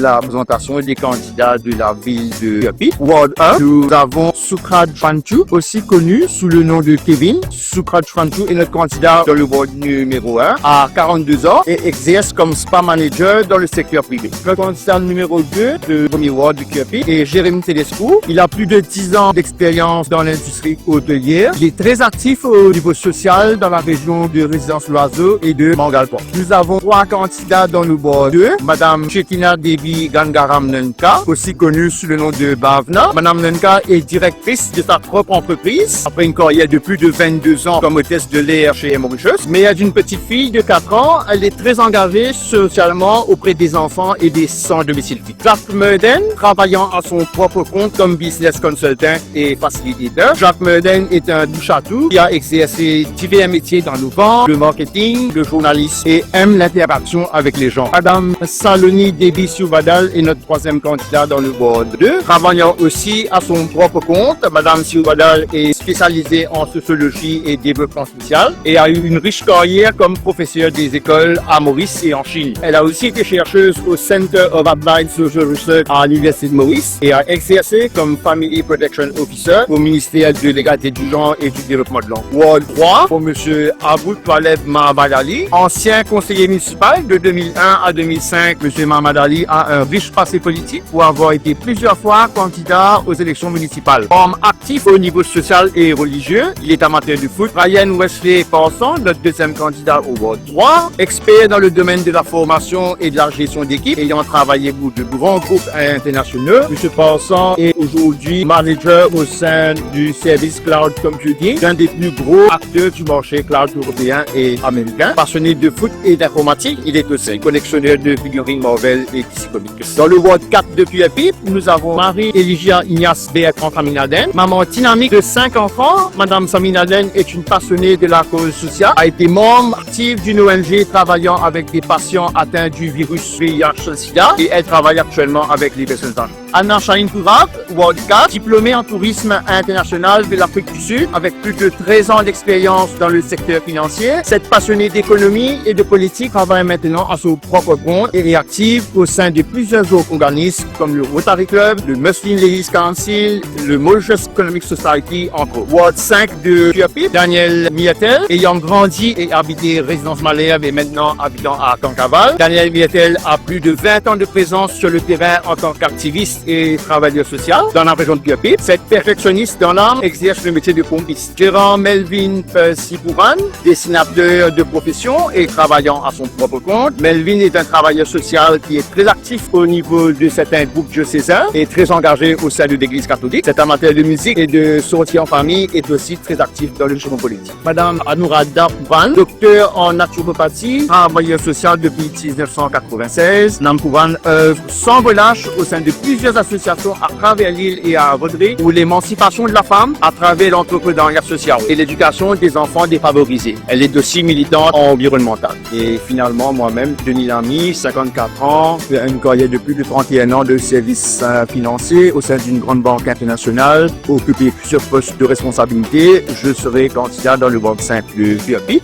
la présentation des candidats de la ville de Kuapi. Ward 1, nous avons Sukrad Fantou, aussi connu sous le nom de Kevin. Sukrad Fantou est notre candidat dans le ward numéro 1, à 42 ans et exerce comme spa manager dans le secteur privé. Le candidat numéro 2 de premier ward de Kuapi est Jérémy Tedescu. Il a plus de 10 ans d'expérience dans l'industrie hôtelière. Il est très actif au niveau social dans la région de Résidence Loiseau et de Mangalport. Nous avons 3 candidats dans le ward 2. Madame Chetina Devi Gangaram Nenka, aussi connue sous le nom de Bhavna. Madame Nenka est directrice de sa propre entreprise après une carrière de plus de 22 ans comme hôtesse de l'air chez Mauritius. Mère d'une petite fille de 4 ans, elle est très engagée socialement auprès des enfants et des sans domicile fixe. Jacques Meuden, travaillant à son propre compte comme business consultant et facilitateur. Jacques Meuden est un touche-à-tout qui a exercé divers métiers dans le vent, le marketing, le journalisme et aime l'interaction avec les gens. Madame Saloni Devi Siubadal est notre 3e candidat dans le ward 2. Travaillant aussi à son propre compte, Madame Siubadal est spécialisée en sociologie et développement social et a eu une riche carrière comme professeure des écoles à Maurice et en Chine. Elle a aussi été chercheuse au Center of Applied Social Research à l'Université de Maurice et a exercé comme Family Protection Officer au ministère de l'égalité du genre et du développement de l'enfant. Ward 3 pour Monsieur Aboud Taleb Mahamad Ali, ancien conseiller municipal de 2001 à 2005. Monsieur Mahamad Ali a un riche passé politique pour avoir été plusieurs fois candidat aux élections municipales. Homme actif au niveau social et religieux, il est amateur de foot. Ryan Wesley Parson, notre 2e candidat au Ward 3, expert dans le domaine de la formation et de la gestion d'équipe, ayant travaillé pour de grands groupes internationaux. Monsieur Parson est aujourd'hui manager au sein du service Cloud Computing, l'un des plus gros acteurs du marché cloud européen et américain. Passionné de foot et d'informatique, il est aussi collectionneur de figurines Marvel et DC Comics. Dans le Ward 4 de Kuapi, nous avons Marie-Eligia Ignace Bertrand Saminaden, maman dynamique de 5 enfants. Madame Saminaden est une passionnée de la cause sociale, a été membre active d'une ONG travaillant avec des patients atteints du virus VIH-Sida et elle travaille actuellement avec les personnes âgées. Anna Shaheen Tourab, Ward 4, diplômée en tourisme international de l'Afrique du Sud, avec plus de 13 ans d'expérience dans le secteur financier. Cette passionnée d'économie et de politique travaille maintenant à son propre compte et est active au sein de plusieurs autres organismes comme le Rotary Club, le Muslim Ladies Council, le Mauritius Economic Society, entre autres. Ward 5 de Kuapi, Daniel Mietel, ayant grandi et habité Résidence Malherbe et maintenant habitant à Kankaval. Daniel Mietel a plus de 20 ans de présence sur le terrain en tant qu'activiste et travailleur social dans la région de Kuapi. Cette perfectionniste dans l'âme exerce le métier de pompiste. Gérant Melvin Sipouran, dessinateur de profession et travaillant à son propre compte. Melvin est un travailleur social qui est très actif au niveau de certains groupes diocésains et très engagé au sein de l'Église catholique. Cet amateur de musique et de sortie en famille est aussi très actif dans le champ politique. Madame Anuradha Pouvan, docteur en naturopathie, travailleur social depuis 1996. Madame Pouvan œuvre sans relâche au sein de plusieurs associations à travers l'île et à Vaudreuil pour l'émancipation de la femme à travers l'entrepreneuriat social et l'éducation des enfants défavorisés. Elle est aussi militante environnementale. Et finalement, moi-même, Denis Lamy, 54 ans, une carrière de plus de 31 ans de service financier au sein d'une grande banque internationale, occupé plusieurs postes de responsabilité. Je serai candidat dans le Ward 5 de Kuapi.